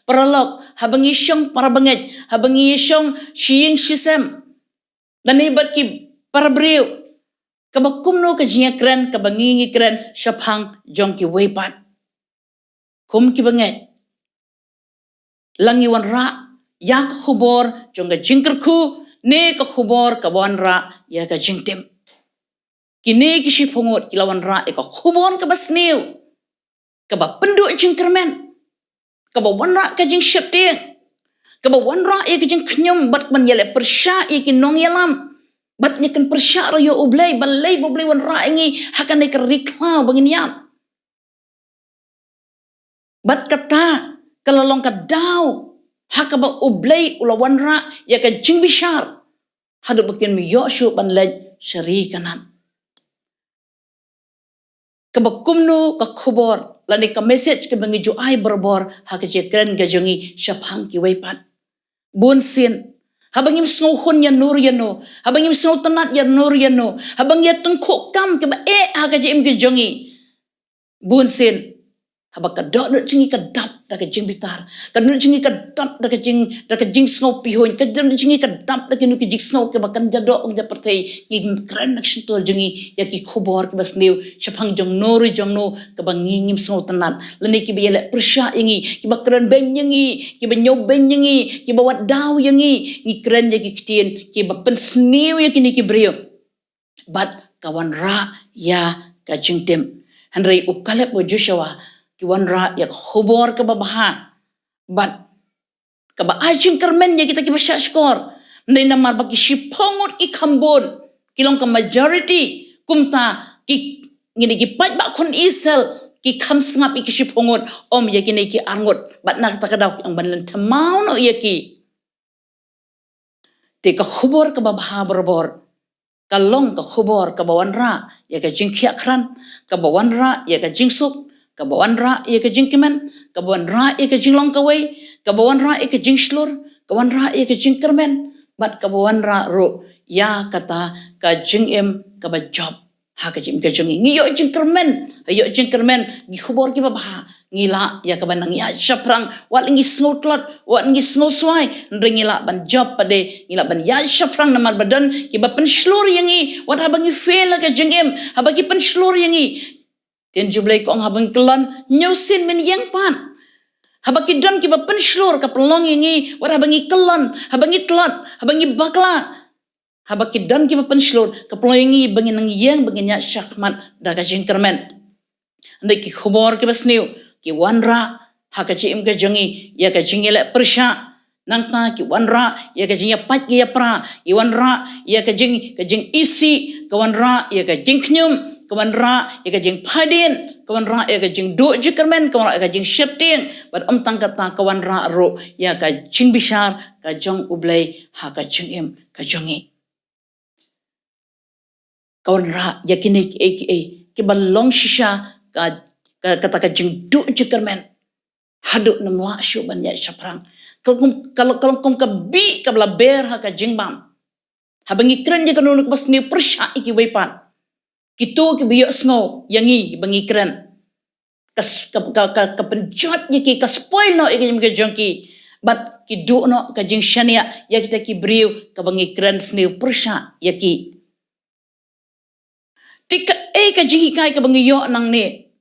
paralok habangi syong parabanget habangi syong Syiem Syiem lane ki parabriw kabakumno ka jinga kren kabangi kren syapang jong ki weipat kum ki banget langiwan ra yak khubor jong ka jingkerku ne ka khubor ka wan ra ya ka jingtem kini ki sipungot kilawan ra ka khubon ka basniu ka ba penduk jingkermen ka ba wan ra ka jing syapting ka ba wan ra ka jing khnyum bat man yale persya ki nong yalam bat ni kan persya ro yo ublay balay boblay wan ra ngi hakan ne ka rikla bangin yam bat kata kalalong ka daw hakaba ublay ulawan ra ya ka jing bishar hadu bakin mi yo shu ban lej syari kanan kabakumno ka khubor lani ka message ka bangi juai berbor ha ka jekren ga jongi syapang ki weipat bun sin Habang im sngo hun ya nur ya no. Habang im sngo tanat ya nur ya no. Habang ya tengkok kam ke ba ha ka jim ke jongi. Bun sen. Habang ka dot no jingi ka dap da ka jing bitar. Ka no jingi ka dap da ka jing sngo pihon. Ka no jingi ka dap da ka no ki jing sngo ke ba kan jado ong ja pertai ni kran nak shintor jingi ya ki khubor ke bas new shapang jong nori jong no ke ba ngingim sngo tanat. Lani ki ba yele persya yangi ki ba kran ben yangi ki ba nyob ben yangi ki ba wat daw yangi ni kran ya ki kitien ki ba pen snew ya ki ni ki brio. But kawan ra ya ka jing tem. Hanrei ukalep bo Joshua kiwan ra yak khubor ke babaha but ka ba ajing kermen ya kita kibasya skor ndai namar baki shipongot ikambon kilong ka majority kumta ki ngini ki pat ba khun isel ki kham sngap iki shipongot om ya kini ki arngot bat nak ta kadaw ang banlan tamau no ya ki te ka khubor ke babaha berbor kalong ka khubor ka bawan ra ya ka jingkhia kran ka bawan ra ya ka jingsuk kabawan ra ia ke jingkiman, kabawan ra ia ke jinglong kawai, kabawan ra ia ke jingslur, kabawan ra ia ke jingkermen, bat kabawan ra ro ya kata ka jingem ka ba job ha ka jing ka jingi ngiyo jingkermen ayo jingkermen gi khubor ki ba ngila ya ka banang ya shaprang wat ngi snotlot wat ngi snoswai ndringila ban job pade ngila ban ya shaprang namar badan ki ba penslur yangi wat habangi fail ka jingem habagi penslur yangi Tian jublai ko ang habang kelon nyusin min yang pan. Habaki don ki ba penslur ka pelong yangi war habangi kelon, habangi tlot, habangi bakla. Habaki don ki ba penslur ka pelong yangi bangin nang yang bangin ya syakmat da ka jingkermen. Andai ki khubor ki basniu ki wanra ha ka jim ka jongi ya ka jingile persya nang ta ki wanra ya ka jing ya pat ki ya pra, ki wanra ya ka jing isi, ka wanra ya ka jing knyum kawan ra ya ka jing padin kawan ra ya ka jing do jikermen kawan ra ya ka jing shifting but tang kata kawan ra ro ya ka jing bishar ka jong ublai ha ka jing em ka jongi kawan ra ya kini ki balong shisha ka kata ka jing do jikermen hadu namwa shu ban ya shaprang kalau kum ka bi ka bla ber ha ka jing bam habangi kren je kanunu bas ni persya iki weipan Kito ki biyo sngo yangi bangi kren ka penjot ki ka spoil no iki mga jonki but ki do no ka jing shania ya kita ki briu ka bangi kren sneu persya yaki tika ka jing kai ka bangi yo nang ne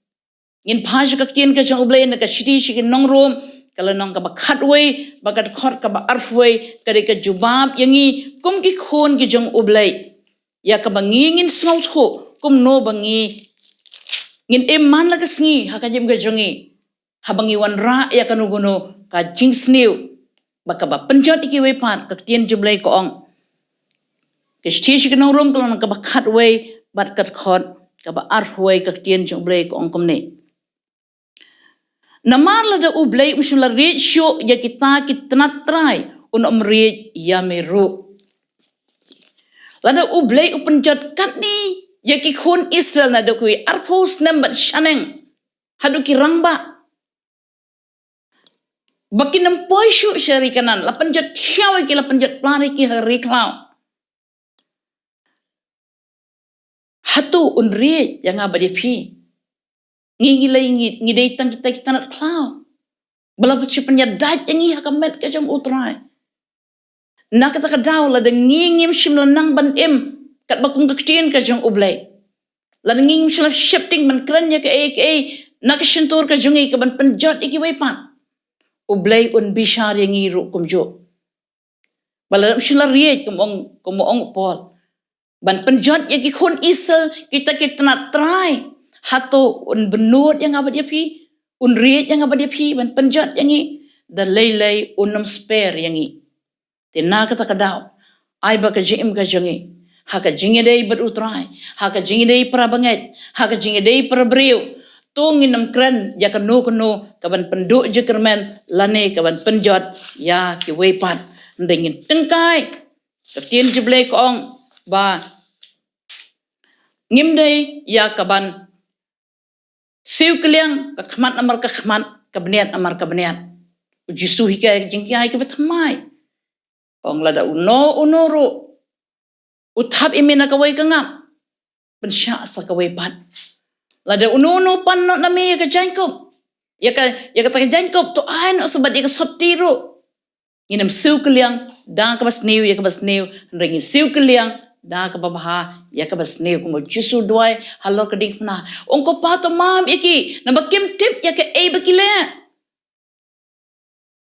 in phaj ka tien ka jong ublay na ka shiti shi nong room kala nong ka bakhat way bagat khot ka ba arfway ka de ka jubab yangi kum ki khon ki jong ublay ya ka bangi ngin sngo tho kum no bangi ngin eman la kasngi ha ka jim ga jongi ha bangi wan ra ya kanuguno ka jing sneu baka ba penjot iki we pan ka tien jublai ko ong ke sti shi nong rom kalon ka ba khat we bat kat khot ka ba ar we ka tien jublai ko ong kum ne namar la da ublai mushla ratio ya kita kitna try un re ya meru la da ublai upenjot kat ni ya ki khun Israel na dokui arpos nambat shaneng hadu ki rangba baki nampoi shu syari kanan la penjat syawi ki la penjat plari ki hari klau hatu unri yang abadi pi ngi lay ngi dai tang kita nak klau bala pasti penjat daj ngi hakamet ka jam utrai nak kata ka daw la de ngi ngim shim la nang ban em kat bakung kaktiin ka jong ublay lan nging shalap shifting man kranya ka nak shintor ka jongi ka ban penjot iki way pan ublay un bishar yang iru kumjo balam shula riet kumong pol ban penjot yaki khun isel kita na try hato un benut yang abad yapi un riet yang abad yapi ban penjot yangi da lay unam spare yangi tina kata kadaw ay ba ka jim ka jongi haka jingidei berutrai haka jingidei para banget haka jingidei para beriu tungin nam kren ya kanu kaban penduk jekermen lane kaban penjot ya ki wepat ndengin tengkai ketien jeblek ong ba ngimdei ya kaban siu kliang ka khmat amar ka khmat kabniat amar kabniat uji suhi ka jingkai ka betmai Ong lada uno ru utap imina kaway kangam pensya sa kaway pat lada uno pan no nami ya ka Jacob ya ka ta Jacob to ay no sabat ya ka soptiro nginam siu kaliang da ka basniu ya ka basniu ringin siu kaliang da ka babaha ya ka basniu kumo jisu duai halo ka ding na ong ko pato mam iki na bakim tip ya ka e bakile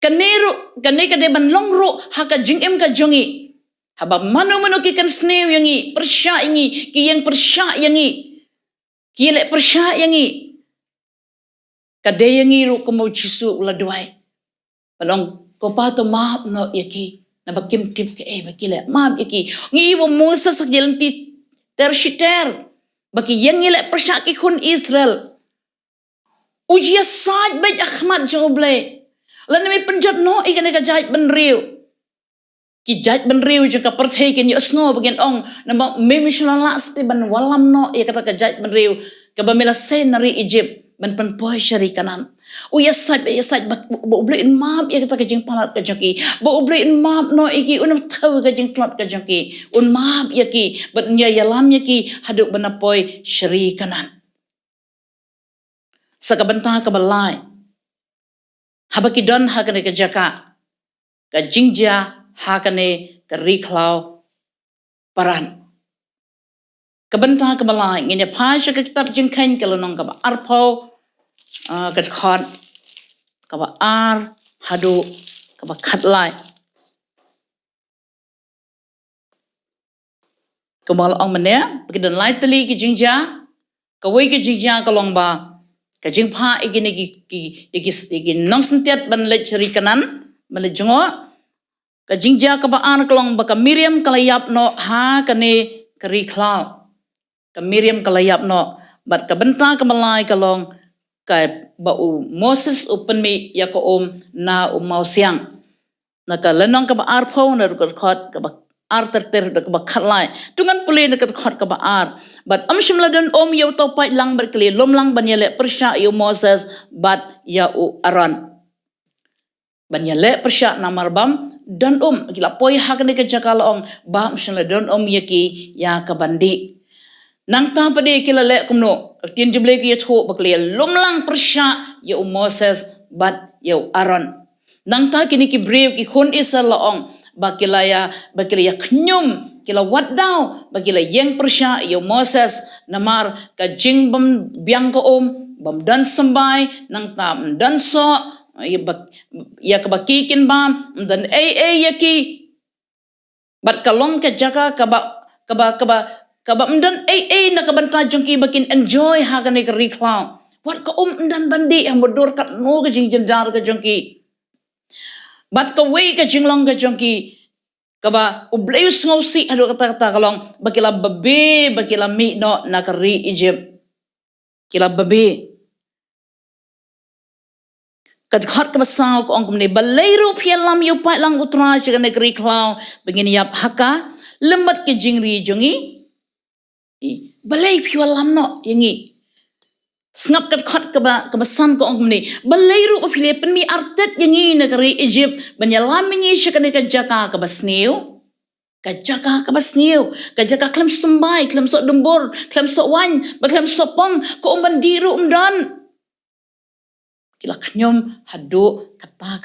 kaneru kaneka de ban longro haka jingem ka jongi haba mano ki kan snew yangi persya yangi ki yang persya yangi ki le persya yangi kade yangi ru ko mo jisu la duai balong ko pa to maap no yaki na bakim tip ke bakile maap yaki ngi wo Musa sak jelanti tershiter baki yangi le persya ki khun Israel ujia saj baj Ahmad joble lan mi penjat no ikan ka jait ben riu ki jaj ban riu jeng ka perthei ken yo sno bagian ong na me mishlala sti ban walam no ya kata ka jaj ban riu ka bamela senari Egypt ban pan poi shari kanan u ya saj bo ble in map ya kata ka jeng palat ka jengki bo ble in map no iki unam thau ka jeng klot ka jengki un map ya ki bat nya yalam ya ki haduk ban poi shari kanan sakabanta ka balai habaki don ha ka jaka ka jingja hakane keriklau paran kabenta kabalai ngene phasha ka kitab jingkhain kalonong ka arpho ka khon ka ar hadu ka khatlai kamal ong mane bidan lai tali ki jingja ka wei ki jingja kalong ba ka jingpha igine ki nongsintiat ban le chri kanan ban le jongo ka jingja ka baan kalong baka Miriam kalayap no ha kane kari klau ka Miriam kalayap no bat ka benta ka malai kalong ka ba Moses open mi ya ko na mausiang na ka lenong ka ba arpho na ka khot ka ba ar ter ka ba khatlai tungan puli na ka khot ka ba ar bat amshimla don yo to pai lang bar kli lom lang banyele persya yo Moses bat ya Aaron banyele persya namarbam don gila poi hakne ke jakalaong bam shela don yaki ya kabandi nang ta pade kila le kumno tin juble ki yatho bakle lumlang persya ya Moses bat ya Aaron nang ta kini ki brave ki khun Israel laong bakilaya knyum kila waddaw bakila yeng persya ya Moses namar ka jingbam biang ko bam dan sambai nang ta dan so ya kabakikin bam dan yaki bat kalong ke jaka kaba mdan na kabanta jongki bakin enjoy hagane ka riklau wat ka mdan bandi ang modur kat no ka jing jar ka jongki bat ka wei ka jinglong ka jongki kaba ubleus ngosi ado kata kalong bakila babe bakila mi no na ka ri Egypt kila babe kad khat ka basaw ko ang kumne balero phialam yu pa lang utra siya negri klau begini yap haka lembat ke jingri jongi balay phialam no yangi snap kad khat ka basan ko ang kumne balero philippin mi artet yangi negri Egypt banyalam ngi siya ka jaka ka basniu kajaka kabasniu kajaka klam sembai klam sok dembur klam sok wan baklam sopong ko bandiru umdan kila kanyom hadu kata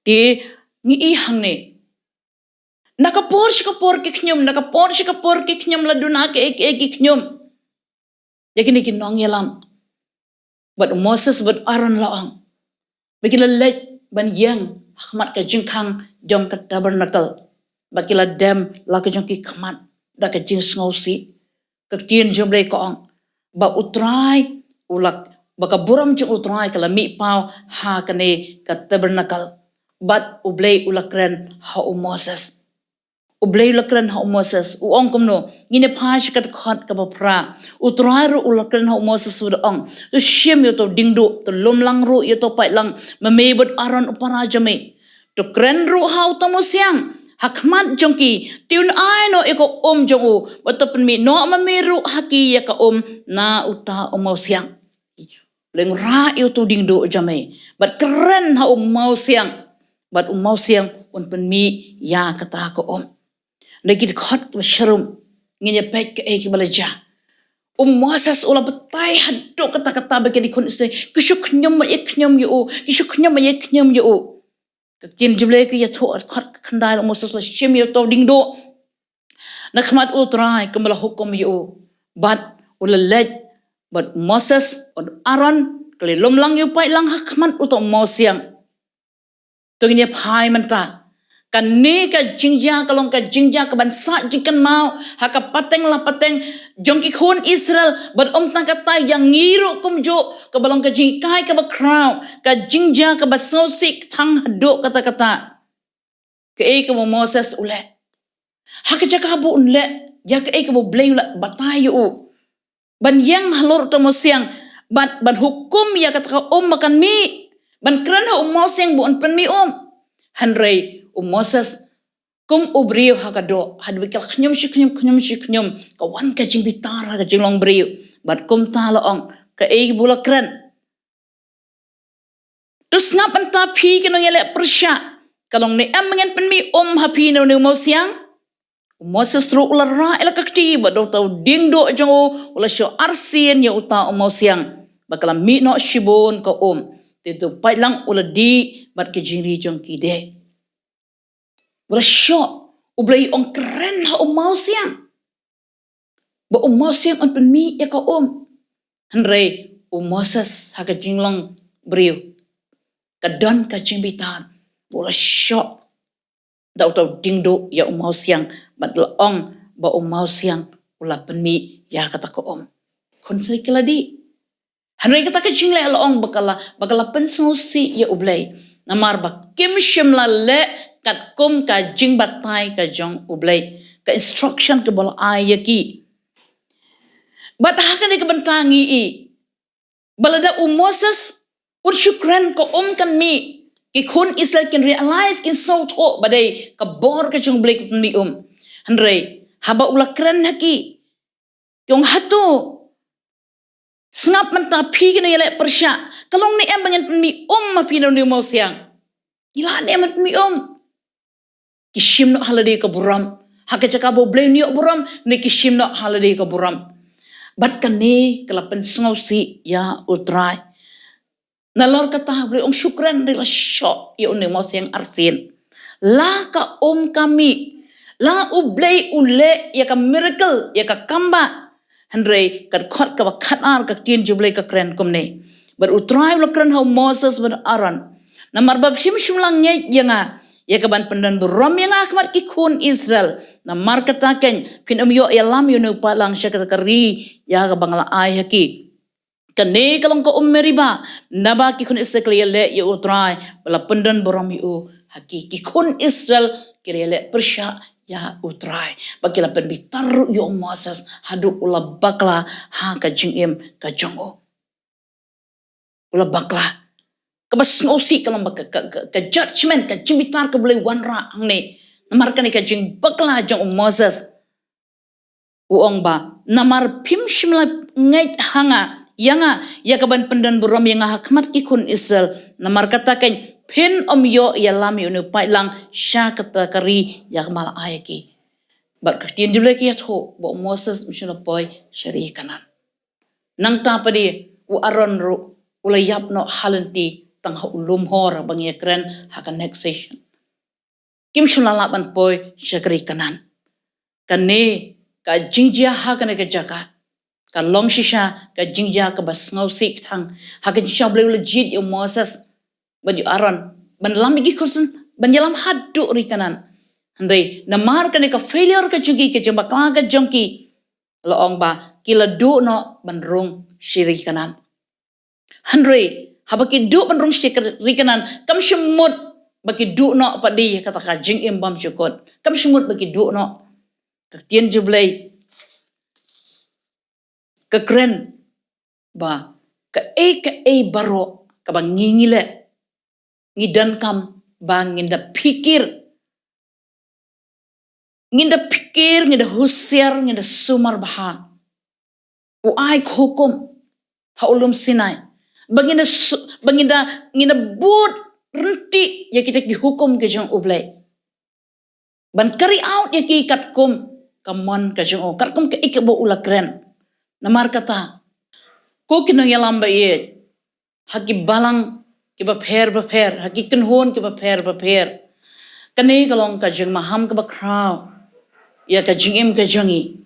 di ngi ihang ni nakapor ki knyom laduna ke knyom jadi ni kinong yalam but Moses but Aaron laang bagila lek ban yang Ahmad ka jingkang jong ka tabernacle bakila dem la ka jong ki khamat da ka jing sngosi ka tien jom le ko ang ba utrai ulak baka buram jong utrai kala mi pau ha kane ka tabernacle but ublay ulakren ha Moses ublay ulakren ha Moses uong kumno ngine phash ka khat ka pra utrai ru ulakren ha Moses udong Syiem yo to dingdo to lumlang ru yo to pai lang mamebot Aaron upara jame to kren ru hau tamusiang hakmat jongki tiun ai no iko jong u batapen mi no mameru haki ya ka na uta siang leng ra yo to dingdo jame bat keren ha mau siang bat umau siang unpen mi ya kata ko Nagit khot basharum nginya pek ke balaja. Moses ula betai haduk kata-kata bagi di kun istri. Kisuk nyum nyum yu. Kisuk nyum yu. Tin juble ke ya thot khot khandai Moses la Syiem yu to ding do. Nakmat utrai kemala hukum yu. Bat ula lej bat Moses od Aaron kali lomlang yu pai lang hakmat uto mau siang. To nginya pai menta. Kan ni ka jingja kalong ka jingja ka bansa jikan mau haka pateng la pateng jongki KHUN Israel ber tang kata yang ngiru kumjo ka balong ka jingkai ka bakraw ka jingja ka basosik thang hado kata-kata ka ka Moses ule haka jaka bu unle ya ka ka bu blay ula batayu ban yang halor to mosiang ban hukum ya kata makan mi ban kran ha mosiang bu pen mi hanrei Moses kum ubriu hakado hadwikal khnyum kawan ka jing bitara ka jing long briu bat kum ta laong ka bula kren tus ngap anta phi kino yele persya kalong ni am ngen penmi hapi no mau siang Moses ru ula ra ela ka kti bat do tau ding do jong ula syo arsien ya uta mau siang bakala mi no shibon ka titu pai lang ula di bat ke jingri jong kide Wala syok. Ublay ong keren ha mau siang. Ba mau siang on penmi ya ka Hanrei Moses ha ka jinglong briu. Kadon ka jingbitan. Wala syok. Daw taw dingdo ya mau siang. Bat laong ba mau siang. Wala penmi ya kata ka Konsay keladi. Hanrei kata ka jinglay laong bakala pensusi ya ublay. Namar ba kim shimla le kat kum ka jing batai ka jong ublay ka instruction ke bola ayaki bat hakan ke bentangi balada Moses syukran ko kan mi ki KHUN Israel can realize kin so tho badai ka bor ka jong ublay mi hanrei haba ula kren haki yong hatu snap menta phi kina yele persya kalong ni em bangen mi mapi no ni mau siang ila ni em mi Kishim no holiday ka buram. Haka jaka bo blay niyo buram. Ni kishim no holiday ka buram. Bat kani kalapan sungaw si ya utray. Nalor kata blay ong syukran rila syok. Ya uning mo siyang arsin. La ka kami. La ublay ule ya ka miracle. Ya ka kamba. Hanrei kad khot ka bakatar ka Kyntiewbor ka kren kumne. Bat utray ula kren hau Moses bat Aaron. Namarbab shim lang nyay nga. Ya kaban pendan berom yang akmat ki KHUN Israel na markata ken pin yo yalam yo no palang syakata kari ya ka bangla ay haki kane kalong ko meriba naba ki KHUN Israel yele yo utrai bala pendan berom yo haki ki KHUN Israel kirele persya ya utrai bakila pen bitaru yo Moses hadu ula bakla ha ka jingim ka jongo ula bakla kabas ngosi kalang ka judgment ka jimbitar ka boleh wanra ang ni namarkan ka jing bakla jong Moses uong ba namar pim shimla ngai hanga yanga ya kaban pendan buram yang hakmat ki KHUN Israel namar kata ken pin yo ya lam yo no pai lang sya kata kari ya mala ayaki bat kertien jule ki tho bo Moses mishna poi syari kanan nang ta padi u Aaron ru ulayap no halanti tang ulum hor bang kren hakan next session kim shulalaban poi syakri kanan kane ka jingja hakan ka jaka ka long shisha ka jingja ka bas ngausik thang hakan shisha boleh legit yo Moses baju Aaron ban lamigi kusen ban yalam hadu ri kanan handai namar kane ka failure ka jungi ke jamba ka jongki loong ba kila du no ban rung shiri kanan handai habaki du penrung syikri kanan kam syemut bagi du no padi kata ka jing imbam syukut kam syemut bagi du no tien jublay ke kren ba ka baro ka bang ngingile ngidan kam bang nginda pikir nginda husiar nginda sumar baha uai hukum ha ulum Sinai Banginda but renti ya kita dihukum ke jong ublay. Ban carry out ya ki katkum kamon ke jong katkum ke ikabo ulakren. Namar kata ko kinong yalam ba ye haki balang ki ba pher haki kenhon ki ba pher kani kalong ka jong maham ka ba kraw ya ka jingim ka jongi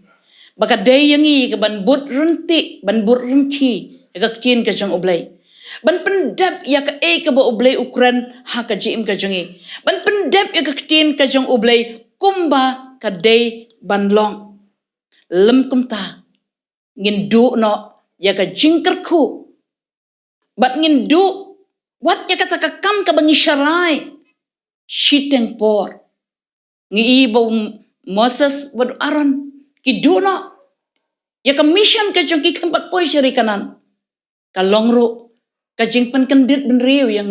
baka day yangi ka ban but renti ban but renti ya ka kin ka jong ublay. Ban pendap ya ka ka ba ublay ukran ha ka jim ka jongi. Ban pendap ya ka tin ka jong ublay kumba ka day ban long. Lem kumta ngin du no ya ka jingker ku. Bat ngin du wat ya ka takakam ka bangi syarai. Shiteng por. Ngi ibo Moses wad Aaron ki du no ya ka mission ka jong ki tempat poy syari kanan. Ka longro kajing penkendit benriu yang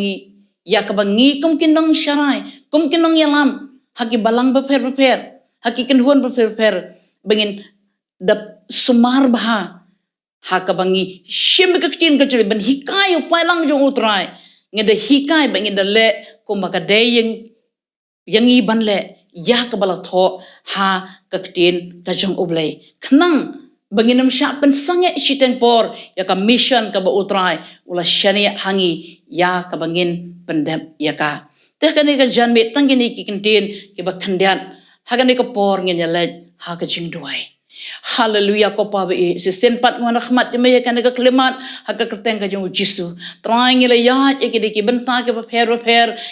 ya kabangi kum kinong syarai kum kinong yalam haki balang beper haki kenhuan beper bengin dap sumar baha hakabangi syiem kektin kecil ben hikai upai lang jong utrai ngede hikai bengin dale kum bakadayeng yang ban le ya kabala tho ha kektin kajong ublay kenang Banginam syak pensange shiteng por ya ka mission ka ba utrai ula syania hangi ya ka bangin pendap ya ka teh kani ka janme tangini ki kentin ki ba kandian hagani ka por ngin ya lej ha ka jingduai haleluya ko pa be si senpat ngona khmat me ya kan ka klemat ha ka kerteng ka jong jisu trai ngila ya e ki ki benta ka ba pher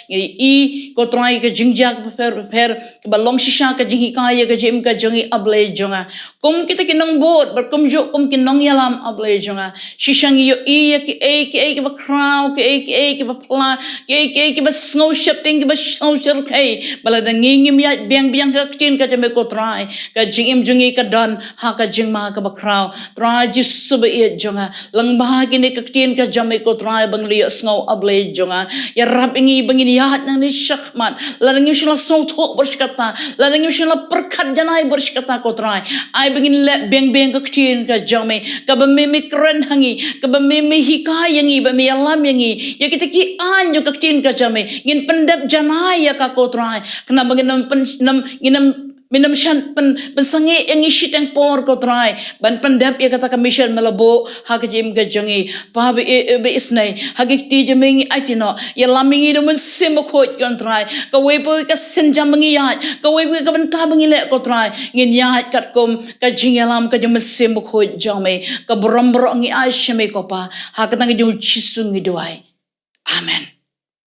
i ko trai ka jingjak ba pher ba long shisha ka jingi ka ya ka jim ka jongi ablay jonga kum kita kinong bot berkum jo kum kinong yalam ablay jonga shishang yo i ya ki ba crown ki ba pla ki ba snow shifting ki ba snow shir kai bala da ngingim ya biang ka tin ka jame ko trai ka jingim jungi ka don ha ka jingma ka ba crown trai jisu ba i jonga lang bahagi ni ka tin ka jame ko trai bang li snow ablay jonga ya rab ingi bangin ya nang ni shakmat la ngim shila snow thok berskata la ngim shila perkat janai berskata ko trai ai bengin le beng ka tin ka jame ka ba me kren hangi ka ba me hikai yangi ba me alam yangi ya kita ki an jo ka tin ka jame ngin pendap janai ya ka ko trai kena bengin nam minam shan pensange yang isi teng por ko trai ban pendap ya kata commission melabo ha ka jim ga jongi pa be isnai ha ki ti jamingi aitino ya lamingi do men sim ko kon trai ka we po ka senjam mengi ya ka we ka benta mengi le ko trai ngin ya kat kom ka jing yalam ka jam sim ko jome ka brom ngi ai sheme ko pa ha ka tang ju chisu ngi doai amen.